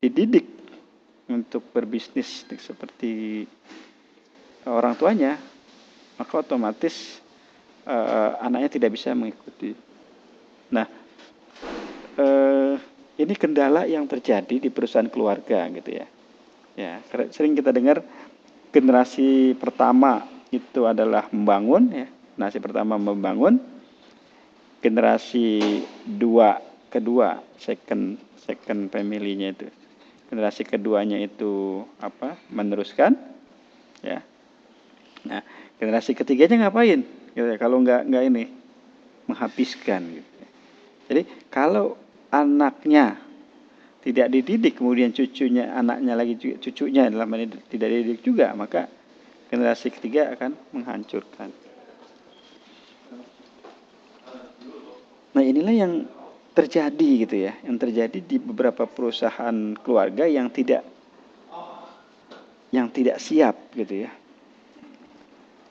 dididik untuk berbisnis seperti orang tuanya, maka otomatis anaknya tidak bisa mengikuti. Nah, ini kendala yang terjadi di perusahaan keluarga gitu ya. Ya, sering kita dengar generasi pertama itu adalah membangun ya. Generasi pertama membangun, generasi kedua second family-nya itu. Generasi keduanya itu apa? Meneruskan ya. Nah, generasi ketiganya ngapain? Gitu ya, kalau nggak ini menghabiskan gitu. Jadi kalau anaknya tidak dididik, kemudian anaknya lagi cucunya dalam ini tidak dididik juga, maka generasi ketiga akan menghancurkan. Nah, inilah yang terjadi gitu ya, yang terjadi di beberapa perusahaan keluarga yang tidak siap gitu ya,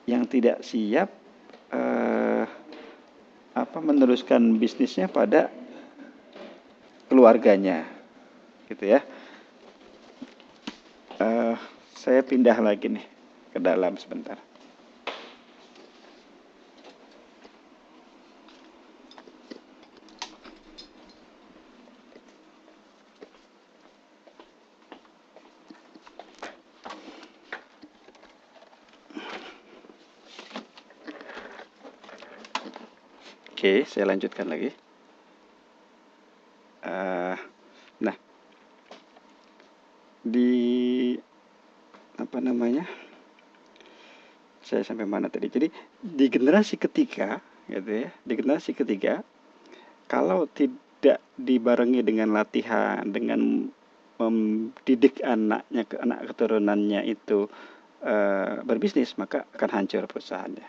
yang tidak siap meneruskan bisnisnya pada keluarganya gitu ya. Saya pindah lagi nih ke dalam sebentar. Oke, saya lanjutkan lagi. Nah, di apa namanya? Saya sampai mana tadi? Jadi di generasi ketiga, gitu ya, di generasi ketiga, kalau tidak dibarengi dengan latihan, dengan mendidik anaknya, anak keturunannya itu berbisnis, maka akan hancur perusahaannya.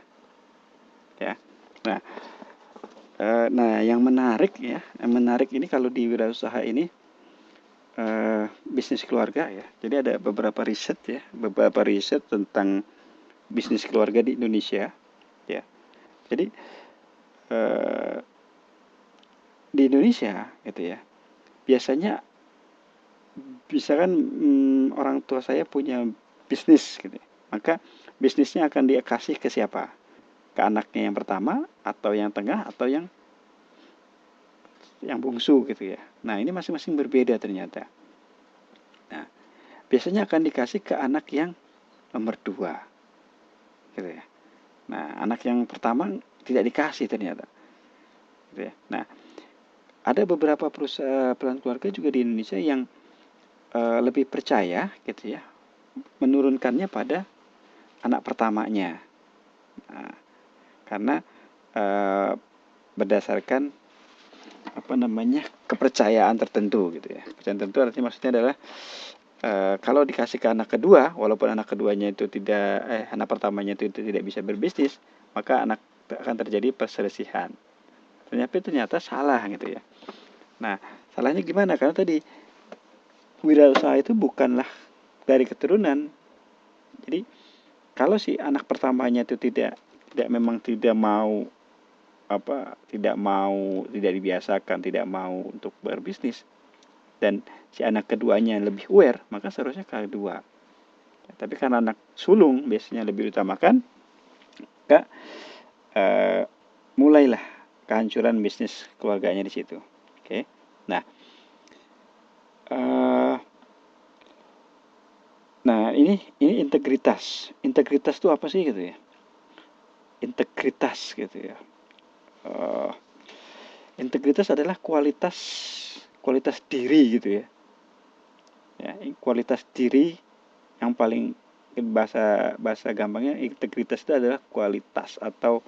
Ya, nah, yang menarik ini kalau di wirausaha ini bisnis keluarga ya. Jadi ada beberapa riset tentang bisnis keluarga di Indonesia ya. Jadi di Indonesia gitu ya, biasanya orang tua saya punya bisnis gitu ya. Maka bisnisnya akan dikasih ke siapa? Ke anaknya yang pertama, atau yang tengah, atau yang bungsu gitu ya. Nah, ini masing-masing berbeda ternyata. Nah, biasanya akan dikasih ke anak yang nomor 2 gitu ya. Nah, anak yang pertama tidak dikasih ternyata gitu ya. Nah, ada beberapa perusahaan keluarga juga di Indonesia yang lebih percaya gitu ya, menurunkannya pada anak pertamanya. Nah, karena berdasarkan kepercayaan tertentu gitu ya. Kepercayaan tertentu artinya maksudnya adalah kalau dikasih ke anak kedua, walaupun anak keduanya itu anak pertamanya itu tidak bisa berbisnis, maka akan terjadi perselisihan. Ternyata salah gitu ya. Nah, salahnya gimana? Karena tadi wirausaha itu bukanlah dari keturunan. Jadi kalau si anak pertamanya itu tidak dibiasakan, tidak mau untuk berbisnis, dan si anak keduanya lebih aware, maka seharusnya kedua. Ya, tapi karena anak sulung biasanya lebih utamakan, maka mulailah kehancuran bisnis keluarganya di situ. Oke. Nah, ini integritas. Integritas itu apa sih gitu ya? Integritas gitu ya. Integritas adalah kualitas diri gitu ya. Ya, kualitas diri yang paling bahasa gampangnya, integritas itu adalah kualitas atau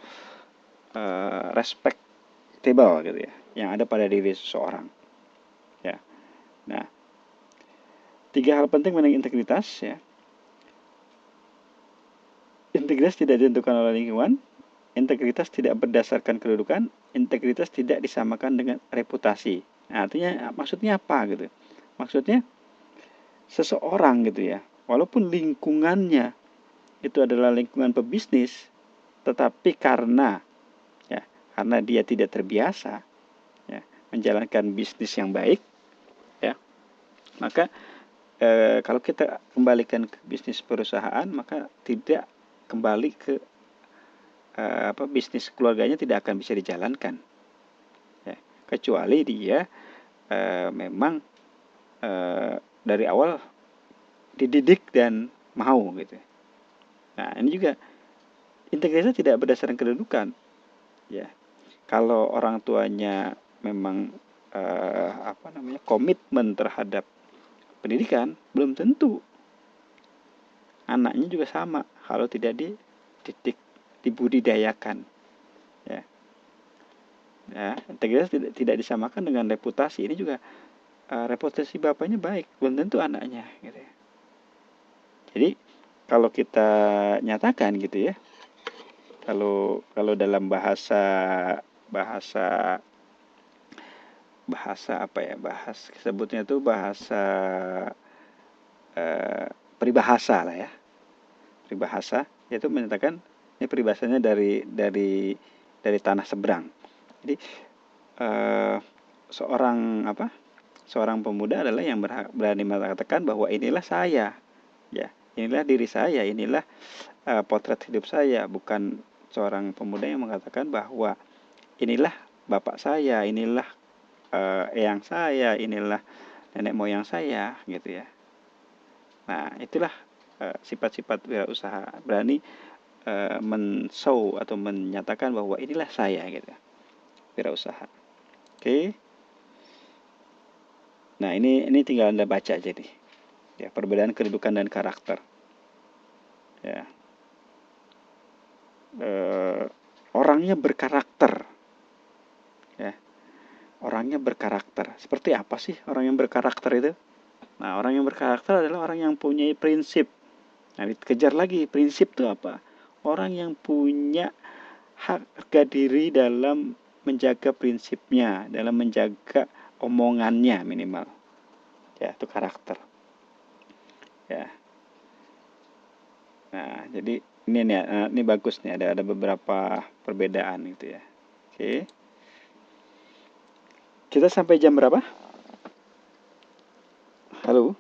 respectable gitu ya, yang ada pada diri seseorang. Ya. Nah, 3 hal penting mengenai integritas ya. Integritas tidak ditentukan oleh lingkungan, integritas tidak berdasarkan kedudukan, integritas tidak disamakan dengan reputasi. Nah, artinya maksudnya apa gitu? Maksudnya seseorang gitu ya, walaupun lingkungannya itu adalah lingkungan pebisnis, tetapi karena dia tidak terbiasa ya menjalankan bisnis yang baik ya, Maka kalau kita kembalikan ke bisnis perusahaan, maka tidak kembali ke bisnis keluarganya tidak akan bisa dijalankan, ya. Kecuali dia memang dari awal dididik dan mau gitu. Nah, ini juga integritas tidak berdasarkan kedudukan, ya. Kalau orang tuanya memang komitmen terhadap pendidikan, belum tentu anaknya juga sama kalau tidak dididik, dibudidayakan, ya. Ya, integritas tidak disamakan dengan reputasi. Ini juga reputasi bapaknya baik, belum tentu anaknya, gitu ya. Jadi kalau kita nyatakan gitu ya, kalau dalam bahasa sebutnya itu bahasa peribahasa lah ya, peribahasa, yaitu menyatakan ini peribahasanya dari tanah seberang. Jadi seorang pemuda adalah yang berani mengatakan bahwa inilah saya, ya, inilah diri saya, inilah potret hidup saya. Bukan seorang pemuda yang mengatakan bahwa inilah bapak saya, inilah eyang saya, inilah nenek moyang saya, gitu ya. Nah, itulah sifat-sifat wirausaha, berani men-show atau menyatakan bahwa inilah saya, gitu, wirausaha. Oke. Nah, ini tinggal Anda baca jadi. Ya, perbedaan kedudukan dan karakter. Ya. Orangnya berkarakter. Ya. Orangnya berkarakter. Seperti apa sih orang yang berkarakter itu? Nah, orang yang berkarakter adalah orang yang punya prinsip. Nah, dikejar lagi, prinsip itu apa? Orang yang punya harga diri dalam menjaga prinsipnya, dalam menjaga omongannya minimal. Ya, itu karakter. Ya. Nah, jadi ini bagus nih, ada beberapa perbedaan gitu ya. Oke. Kita sampai jam berapa? Halo?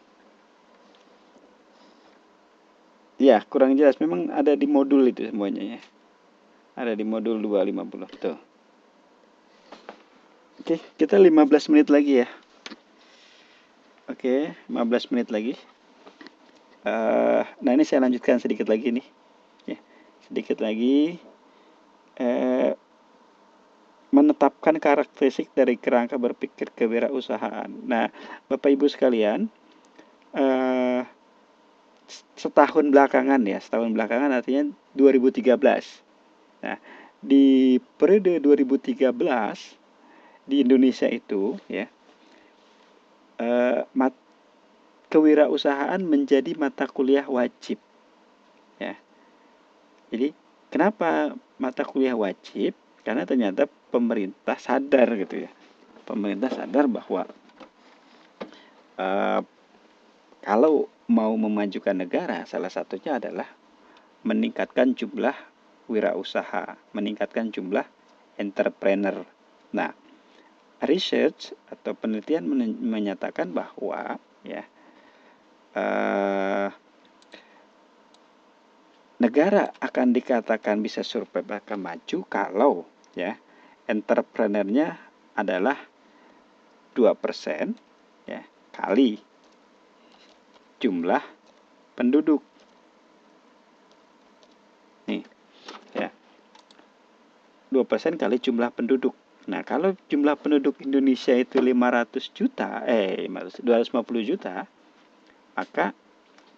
Ya, kurang jelas. Memang ada di modul itu semuanya ya. Ada di modul 250, betul. Oke, kita 15 menit lagi ya. Oke, 15 menit lagi. Nah, ini saya lanjutkan sedikit lagi nih. Ya, sedikit lagi. Menetapkan karakteristik dari kerangka berpikir kewirausahaan. Nah, Bapak Ibu sekalian, setahun belakangan artinya 2013. Nah, di periode 2013 di Indonesia itu ya, kewirausahaan menjadi mata kuliah wajib. Ya. Jadi, kenapa mata kuliah wajib? Karena ternyata pemerintah sadar gitu ya. Pemerintah sadar bahwa kalau mau memajukan negara, salah satunya adalah meningkatkan jumlah wirausaha, meningkatkan jumlah entrepreneur. Nah, research atau penelitian menyatakan bahwa ya negara akan dikatakan bisa survive, akan maju kalau ya entrepreneurnya adalah 2% ya kali jumlah penduduk. Nih, ya. 2% kali jumlah penduduk. Nah, kalau jumlah penduduk Indonesia itu 250 juta, maka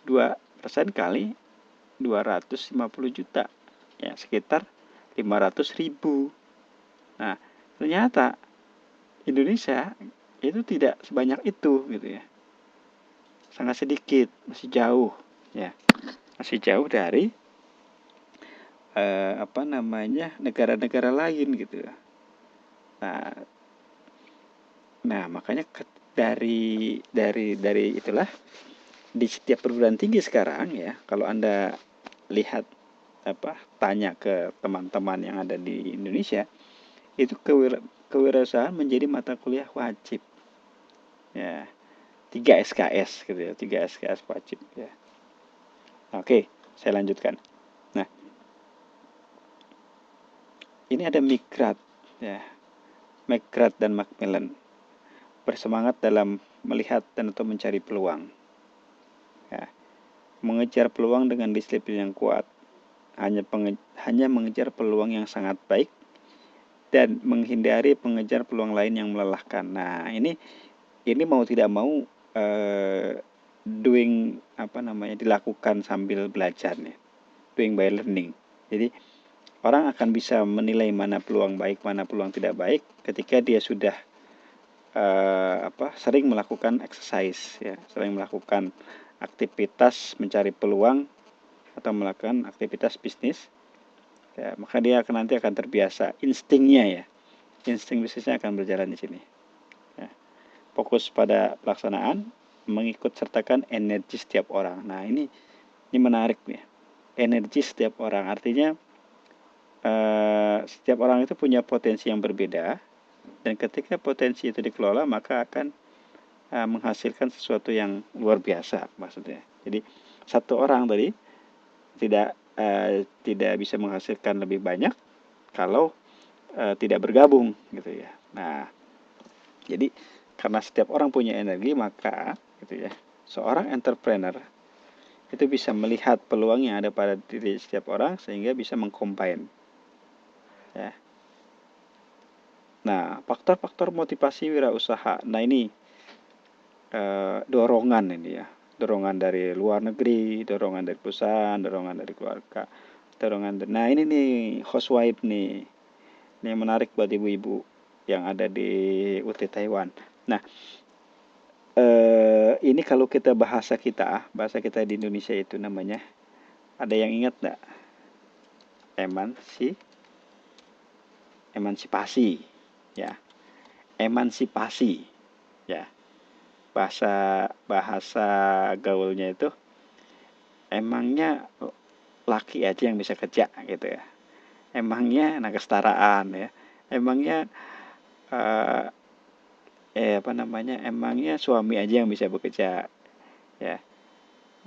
2% kali 250 juta, ya sekitar 500.000. Nah, ternyata Indonesia itu tidak sebanyak itu gitu ya. Sangat sedikit, masih jauh ya. Masih jauh dari negara-negara lain gitu. Nah, makanya dari itulah di setiap perguruan tinggi sekarang ya, kalau Anda lihat tanya ke teman-teman yang ada di Indonesia, itu kewirausahaan menjadi mata kuliah wajib. Ya. 3 SKS gitu ya, 3 SKS wajib ya. Oke, saya lanjutkan. Nah, ini ada Migrat ya. Migrat dan Macmillan bersemangat dalam melihat dan atau mencari peluang. Ya, mengejar peluang dengan disiplin yang kuat. Hanya mengejar peluang yang sangat baik dan menghindari mengejar peluang lain yang melelahkan. Nah, ini mau tidak mau doing dilakukan sambil belajar nih. Doing by learning. Jadi orang akan bisa menilai mana peluang baik, mana peluang tidak baik ketika dia sudah sering melakukan exercise ya, sering melakukan aktivitas mencari peluang atau melakukan aktivitas bisnis ya, maka dia nanti akan terbiasa instingnya ya. Insting bisnisnya akan berjalan di sini. Ya. Fokus pada pelaksanaan, mengikut sertakan energi setiap orang. Nah, ini menarik nih. Energi setiap orang artinya setiap orang itu punya potensi yang berbeda, dan ketika potensi itu dikelola maka akan menghasilkan sesuatu yang luar biasa maksudnya. Jadi satu orang tadi tidak bisa menghasilkan lebih banyak kalau tidak bergabung gitu ya. Nah, jadi karena setiap orang punya energi, maka gitu ya, seorang entrepreneur itu bisa melihat peluang yang ada pada diri setiap orang sehingga bisa mengcombine ya. Nah, faktor-faktor motivasi wirausaha. Nah, ini dorongan ini ya. Dorongan dari luar negeri, dorongan dari perusahaan, dorongan dari keluarga, nah, ini nih housewife nih. Ini yang menarik buat ibu-ibu yang ada di UT Taiwan. Nah, ini kalau kita bahasa kita di Indonesia itu namanya, ada yang ingat nggak? Emansipasi ya. Emansipasi ya. Bahasa gaulnya itu, emangnya laki aja yang bisa kerja gitu ya. Emangnya kesetaraan ya. Emangnya emangnya suami aja yang bisa bekerja ya.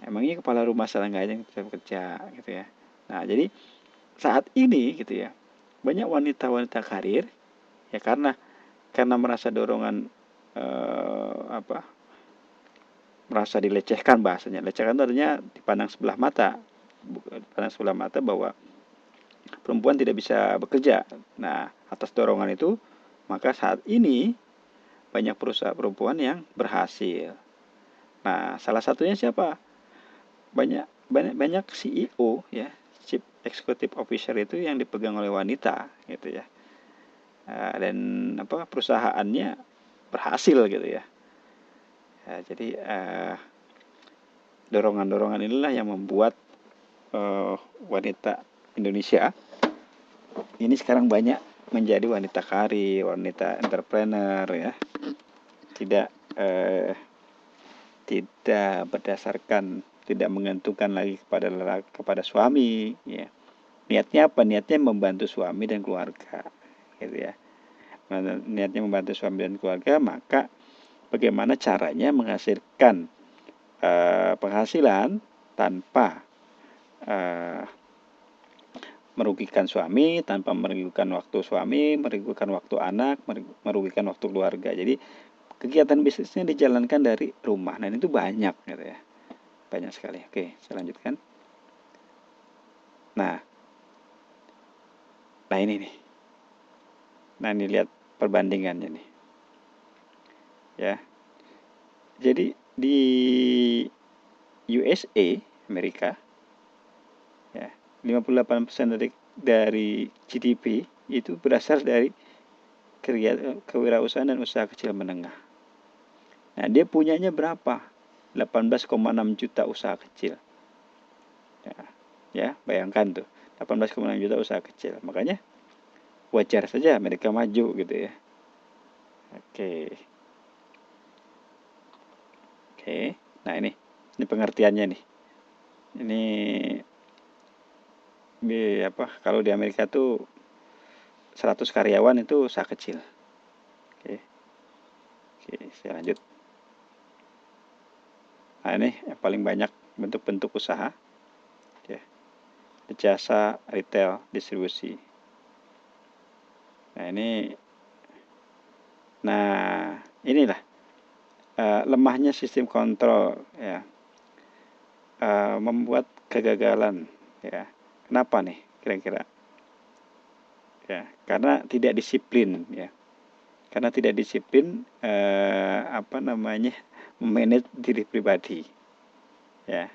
Emangnya kepala rumah tangga aja yang bisa bekerja gitu ya. Nah, jadi saat ini gitu ya, banyak wanita-wanita karir ya, karena merasa dorongan merasa dilecehkan, bahasanya lecehkan itu artinya dipandang sebelah mata, bahwa perempuan tidak bisa bekerja. Nah, atas dorongan itu maka saat ini banyak perusahaan perempuan yang berhasil. Nah, salah satunya siapa? Banyak CEO ya, Chief Executive Officer itu yang dipegang oleh wanita gitu ya. Dan perusahaannya berhasil gitu ya. Jadi dorongan-dorongan inilah yang membuat wanita Indonesia ini sekarang banyak menjadi wanita karir, wanita entrepreneur ya. Tidak berdasarkan, tidak menggantungkan lagi kepada suami ya. Niatnya apa? Niatnya membantu suami dan keluarga gitu ya. Niatnya membantu suami dan keluarga, maka bagaimana caranya menghasilkan penghasilan tanpa merugikan suami, tanpa merugikan waktu suami, merugikan waktu anak, merugikan waktu keluarga. Jadi kegiatan bisnisnya dijalankan dari rumah. Nah, itu banyak gitu ya. Banyak sekali. Oke, saya lanjutkan. Nah ini nih. Nah, ini lihat perbandingannya nih. Ya. Jadi di USA, Amerika, ya, 58% dari GDP itu berasal dari kewirausahaan dan usaha kecil menengah. Nah, dia punyanya berapa? 18,6 juta usaha kecil. Ya, bayangkan tuh, 18,6 juta usaha kecil. Makanya wajar saja mereka maju gitu ya. Oke. Nah, ini pengertiannya nih. Ini kalau di Amerika tuh 100 karyawan itu usaha kecil. Oke, saya lanjut. Nah, ini yang paling banyak bentuk-bentuk usaha, ya. Jasa, retail, distribusi. Nah, inilah lemahnya sistem kontrol, ya, membuat kegagalan, ya. Kenapa nih kira-kira? Ya, karena tidak disiplin, ya. Karena tidak disiplin, memanage diri pribadi, ya.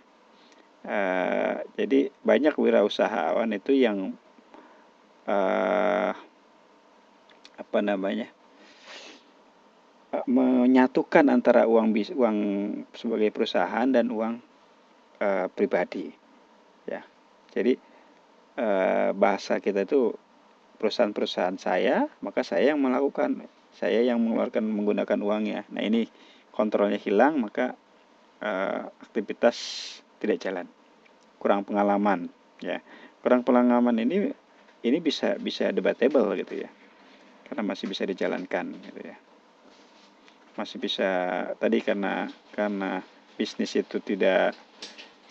Jadi banyak wirausahawan itu yang menyatukan antara uang sebagai perusahaan dan uang pribadi, ya. Jadi bahasa kita itu perusahaan saya, maka saya yang mengeluarkan menggunakan uangnya. Nah, ini kontrolnya hilang, maka aktivitas tidak jalan. Kurang pengalaman, ya. Kurang pengalaman ini bisa debatable gitu, ya. Karena masih bisa dijalankan gitu, ya. Masih bisa tadi karena bisnis itu tidak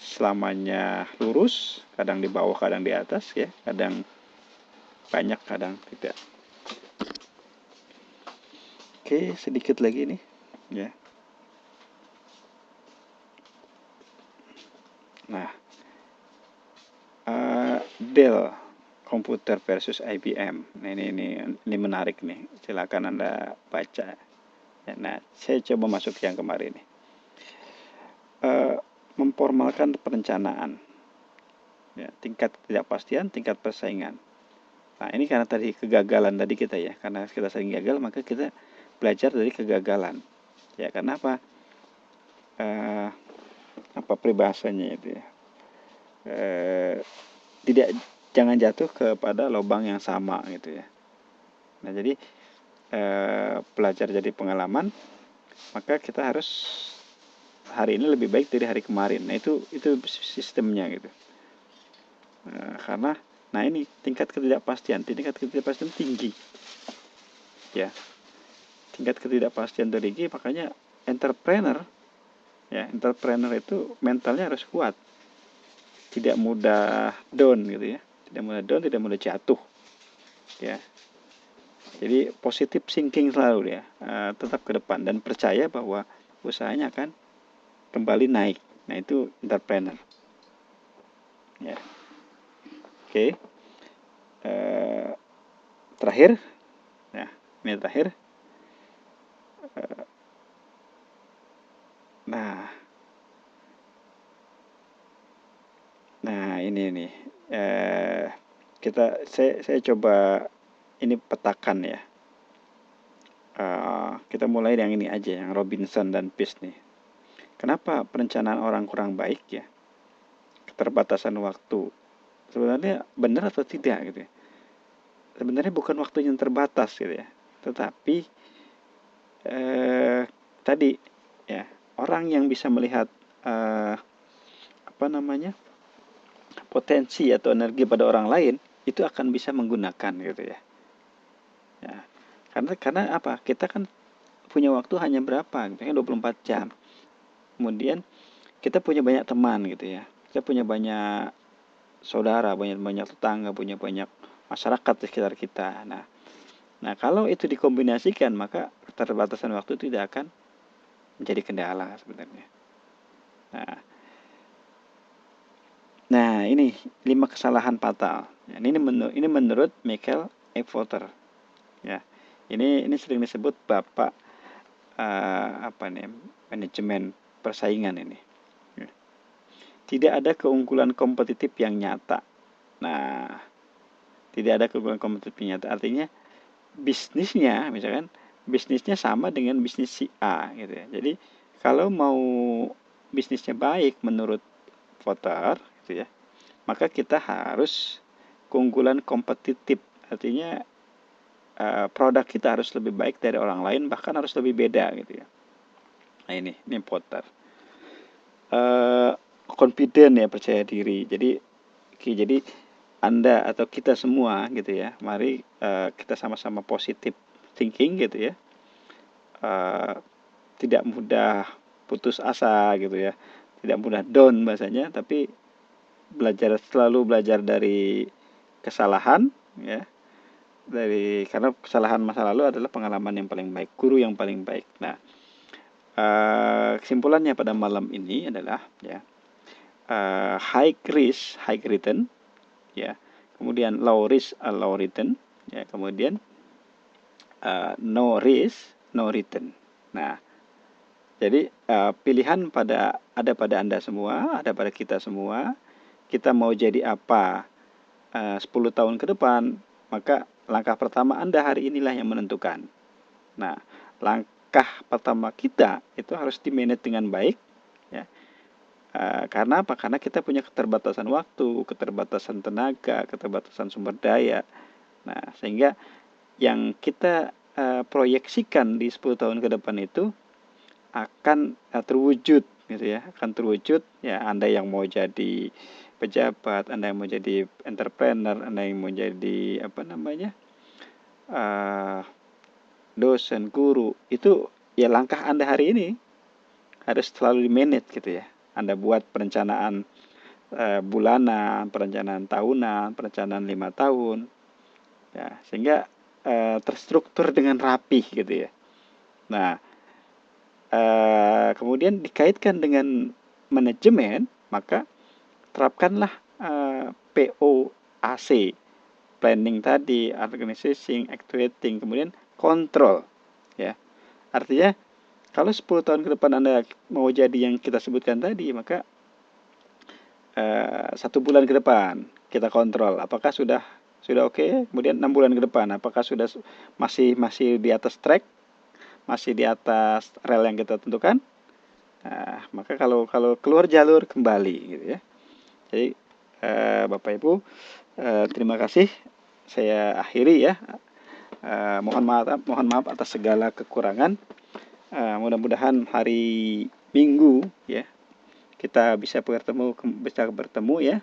selamanya lurus, kadang di bawah, kadang di atas, ya. Kadang banyak, kadang tidak. Oke, sedikit lagi nih, ya. Nah, Dell komputer versus IBM. Nah, ini menarik nih. Silakan Anda baca. Ya, nah, saya coba masuk yang kemarin nih. Memformalkan perencanaan. Ya, tingkat ketidakpastian, tingkat persaingan. Nah, ini karena tadi kegagalan tadi kita, ya. Karena kita sering gagal, maka kita belajar dari kegagalan. Ya, karena apa? Apa peribahasanya itu, ya? Jangan jatuh kepada lubang yang sama gitu, ya. Nah, jadi belajar jadi pengalaman, maka kita harus hari ini lebih baik dari hari kemarin. Nah, itu sistemnya gitu. Karena ini tingkat ketidakpastian tinggi, ya. Tingkat ketidakpastian tinggi, makanya entrepreneur itu mentalnya harus kuat, tidak mudah down gitu, ya. Tidak mudah jatuh, ya. Jadi positive thinking selalu, ya. Tetap ke depan dan percaya bahwa usahanya akan kembali naik. Nah, itu entrepreneur, ya. Oke. Terakhir, nah ini terakhir. Nah ini nih, saya coba ini petakan, ya. Kita mulai yang ini aja, yang Robinson dan Peace nih. Kenapa perencanaan orang kurang baik, ya? Keterbatasan waktu. Sebenarnya benar atau tidak gitu, ya? Sebenarnya bukan waktunya yang terbatas gitu, ya. Tetapi tadi, ya, orang yang bisa melihat potensi atau energi pada orang lain itu akan bisa menggunakan gitu, ya. Ya. Karena apa? Kita kan punya waktu hanya berapa? Misalnya 24 jam. Kemudian kita punya banyak teman gitu, ya. Kita punya banyak saudara, banyak tetangga, punya banyak masyarakat di sekitar kita. Nah, kalau itu dikombinasikan, maka keterbatasan waktu tidak akan menjadi kendala sebenarnya. Nah, ini 5 kesalahan fatal. Ini menurut Michael Evoter, ya. Ini sering disebut bapak manajemen persaingan ini. Ya. Tidak ada keunggulan kompetitif yang nyata. Nah, tidak ada keunggulan kompetitif yang nyata artinya bisnisnya sama dengan bisnis si A gitu, ya. Jadi kalau mau bisnisnya baik menurut voter gitu, ya, maka kita harus keunggulan kompetitif, artinya produk kita harus lebih baik dari orang lain, bahkan harus lebih beda gitu, ya. Nah, ini voter. Confident, ya, percaya diri. Jadi Anda atau kita semua gitu, ya, mari kita sama-sama positive thinking gitu, ya. Tidak mudah putus asa gitu ya, tidak mudah down bahasanya, tapi selalu belajar dari kesalahan ya, karena kesalahan masa lalu adalah pengalaman yang paling baik, guru yang paling baik. Nah, kesimpulannya pada malam ini adalah ya, high risk high return ya, kemudian low risk low return ya, kemudian no risk no return. Nah, jadi pilihan ada pada Anda semua, ada pada kita semua. Kita mau jadi apa 10 tahun ke depan, maka langkah pertama Anda hari inilah yang menentukan. Nah, langkah pertama kita itu harus di-manage dengan baik ya. Karena apa? Karena kita punya keterbatasan waktu, keterbatasan tenaga, keterbatasan sumber daya. Nah, sehingga yang kita proyeksikan di 10 tahun ke depan itu akan terwujud gitu ya, akan terwujud ya. Anda yang mau jadi pejabat, Anda yang mau jadi entrepreneur, Anda yang mau jadi dosen, guru, itu ya langkah Anda hari ini harus selalu di-manage gitu ya. Anda buat perencanaan bulanan, perencanaan tahunan, perencanaan 5 tahun ya, sehingga terstruktur dengan rapih gitu ya. Nah, kemudian dikaitkan dengan manajemen, maka terapkanlah POAC, planning tadi, organizing, actuating, kemudian kontrol ya. Artinya kalau 10 tahun ke depan Anda mau jadi yang kita sebutkan tadi, maka 1 bulan ke depan kita kontrol apakah sudah oke. Kemudian 6 bulan ke depan apakah sudah masih di atas track, masih di atas rel yang kita tentukan. Nah, maka kalau keluar jalur kembali gitu ya. Jadi Bapak Ibu, terima kasih. Saya akhiri ya. Mohon maaf atas segala kekurangan. Mudah-mudahan hari Minggu ya kita bisa bertemu ya.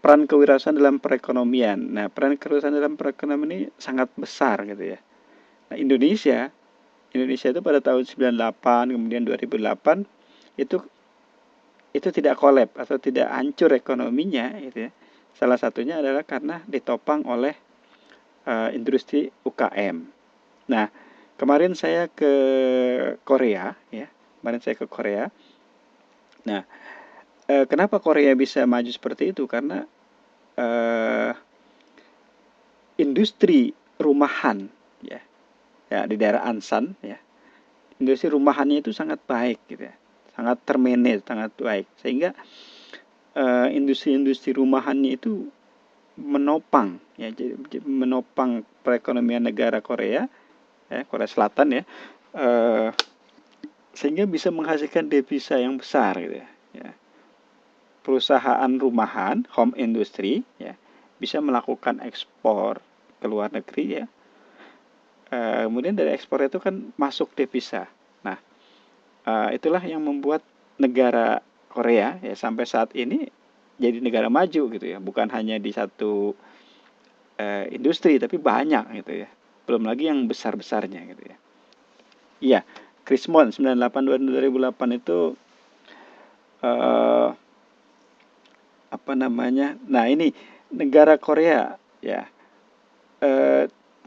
Peran kewirausahaan dalam perekonomian. Nah, peran kewirausahaan dalam perekonomian ini sangat besar gitu ya. Nah, Indonesia itu pada tahun 98 kemudian 2008 itu tidak kolab atau tidak hancur ekonominya gitu ya. Salah satunya adalah karena ditopang oleh industri UKM. Nah, kemarin saya ke Korea ya. Nah, kenapa Korea bisa maju seperti itu? Karena industri rumahan ya di daerah Ansan ya. Industri rumahannya itu sangat baik gitu ya. Sangat termanage, sangat baik. Sehingga industri-industri rumahannya itu menopang ya, menopang perekonomian negara Korea ya, Korea Selatan ya, sehingga bisa menghasilkan devisa yang besar gitu ya. Perusahaan rumahan, home industry ya, bisa melakukan ekspor ke luar negeri ya. Kemudian dari ekspor itu kan masuk devisa. Nah, itulah yang membuat negara Korea ya sampai saat ini jadi negara maju gitu ya. Bukan hanya di satu industri tapi banyak gitu ya. Belum lagi yang besar-besarnya gitu ya. Iya, Krismon 98 2008 itu Nah, ini negara Korea ya.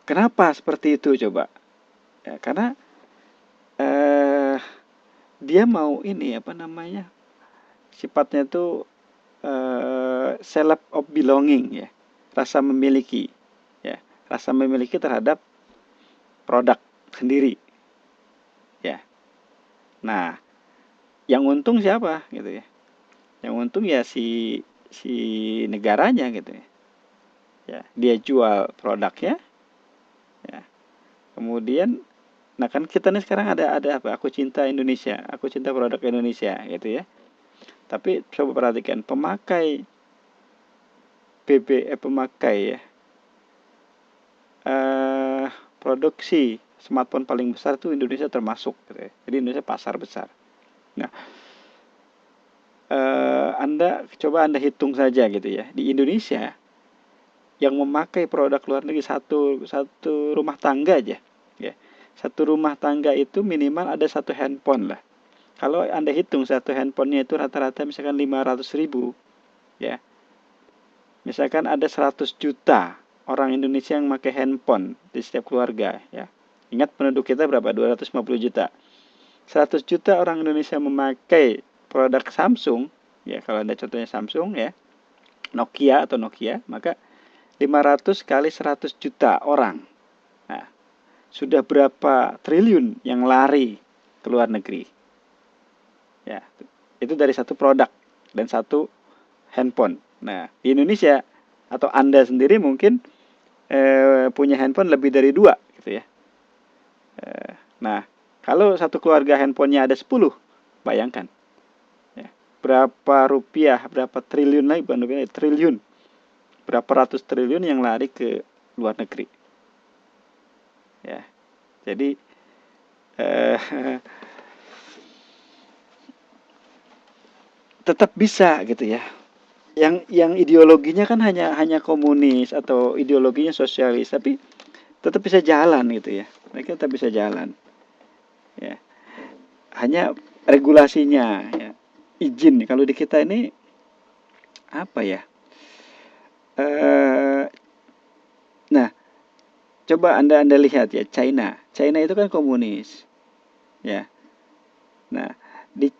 Kenapa seperti itu coba? Ya, karena dia mau ini sifatnya itu self of belonging ya, rasa memiliki ya, rasa memiliki terhadap produk sendiri ya. Nah, yang untung siapa gitu ya? Yang untung ya si negaranya gitu ya. Ya, dia jual produknya ya. Kemudian nah kan kita nih sekarang ada apa? Aku cinta Indonesia, aku cinta produk Indonesia gitu ya. Tapi coba perhatikan pemakai ya. Produksi smartphone paling besar tuh Indonesia termasuk gitu ya. Jadi Indonesia pasar besar. Nah, Anda hitung saja gitu ya. Di Indonesia yang memakai produk luar negeri satu rumah tangga aja ya. satu rumah tangga itu minimal ada satu handphone lah. Kalau Anda hitung satu handphonenya itu rata-rata misalkan 500.000, ya. Misalkan ada 100 juta orang Indonesia yang pakai handphone di setiap keluarga, ya. Ingat penduduk kita berapa? 250 juta. 100 juta orang Indonesia memakai produk Samsung, ya kalau Anda contohnya Samsung, ya. Nokia, maka 500 kali 100 juta orang. Nah, sudah berapa triliun yang lari ke luar negeri? Ya, itu dari satu produk dan satu handphone. Nah, di Indonesia atau Anda sendiri mungkin punya handphone lebih dari 2 gitu ya. Nah, kalau satu keluarga handphonenya ada 10, bayangkan. Ya, berapa rupiah, berapa triliun lagi, bukan rupiah, triliun. Berapa ratus triliun yang lari ke luar negeri. Ya, jadi tetap bisa gitu ya. Yang ideologinya kan hanya komunis atau ideologinya sosialis, tapi tetap bisa jalan gitu ya. Mereka tetap bisa jalan. Ya. Hanya regulasinya ya. Izin kalau di kita ini apa ya? Nah, coba Anda lihat ya, China. China itu kan komunis. Ya. Nah, di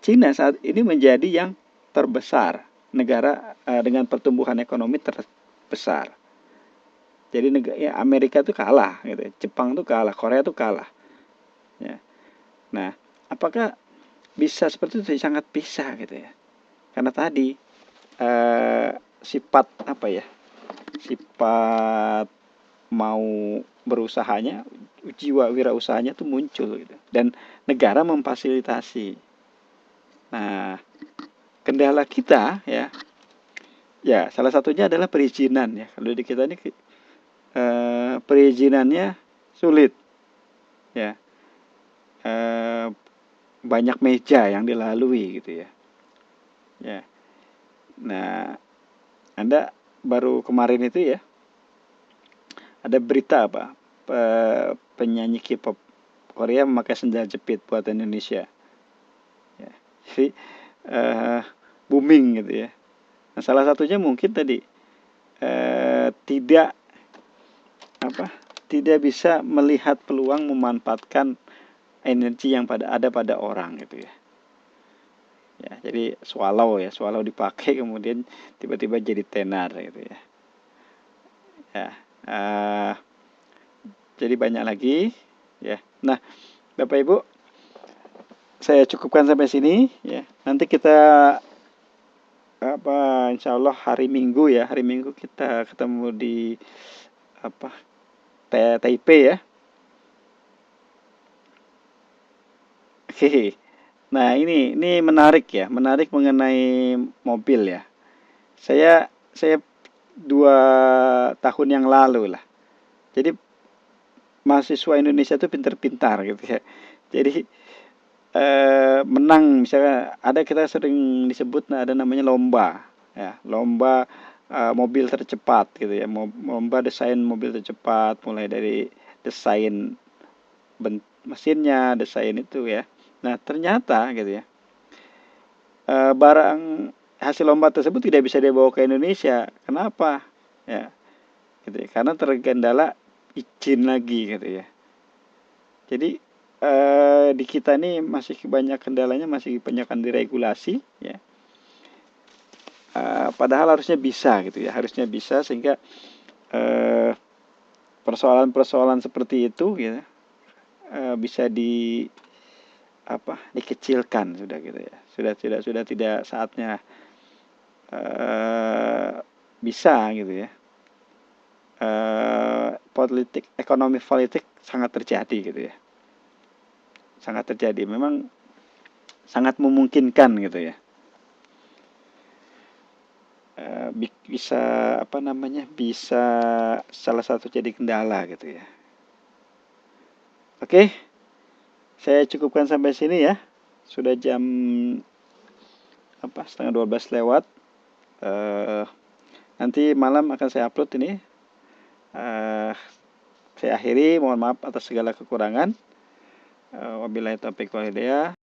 China saat ini menjadi yang terbesar, negara dengan pertumbuhan ekonomi terbesar. Jadi ya, Amerika itu kalah, gitu. Jepang itu kalah, Korea itu kalah. Ya. Nah, apakah bisa seperti itu? Sangat bisa, gitu ya. Karena tadi sifat apa ya? Sifat mau berusahanya, jiwa wirausahanya itu muncul, gitu. Dan negara memfasilitasi. Nah, kendala kita ya salah satunya adalah perizinan ya. Kalau di kita ini perizinannya sulit ya. Banyak meja yang dilalui gitu ya. Ya. Nah, Anda baru kemarin itu ya ada berita apa? Penyanyi K-pop Korea memakai sendal jepit buatan Indonesia. Ya. Jadi booming gitu ya. Nah, salah satunya mungkin tadi tidak bisa melihat peluang memanfaatkan energi yang ada pada orang gitu ya. Ya, jadi swallow dipakai kemudian tiba-tiba jadi tenar gitu ya. Ya, jadi banyak lagi ya. Nah, Bapak Ibu, saya cukupkan sampai sini ya. Nanti kita insya Allah hari Minggu kita ketemu di Taipei ya. Oke. Nah, ini menarik mengenai mobil ya. Saya 2 tahun yang lalu lah. Jadi mahasiswa Indonesia itu pintar-pintar gitu ya. Jadi menang misalnya kita sering disebut ada namanya lomba ya, lomba mobil tercepat gitu ya. Lomba desain mobil tercepat mulai dari desain mesinnya, desain itu ya. Nah, ternyata gitu ya. Barang hasil lomba tersebut tidak bisa dibawa ke Indonesia. Kenapa? Ya, gitu ya. Karena terkendala izin lagi gitu ya. Jadi di kita ini masih banyak kendalanya, masih banyak diregulasi ya. Padahal harusnya bisa gitu ya, sehingga persoalan-persoalan seperti itu ya bisa dikecilkan sudah gitu ya. Sudah tidak saatnya bisa gitu ya. Ekonomi politik sangat terjadi gitu ya. Sangat terjadi. Memang sangat memungkinkan gitu ya. Bisa bisa salah satu jadi kendala gitu ya. Oke, saya cukupkan sampai sini ya. Sudah jam 11:30 lewat. Nanti malam akan saya upload ini Saya akhiri, mohon maaf atas segala kekurangan. Wabillahi taufiq wal hidayah.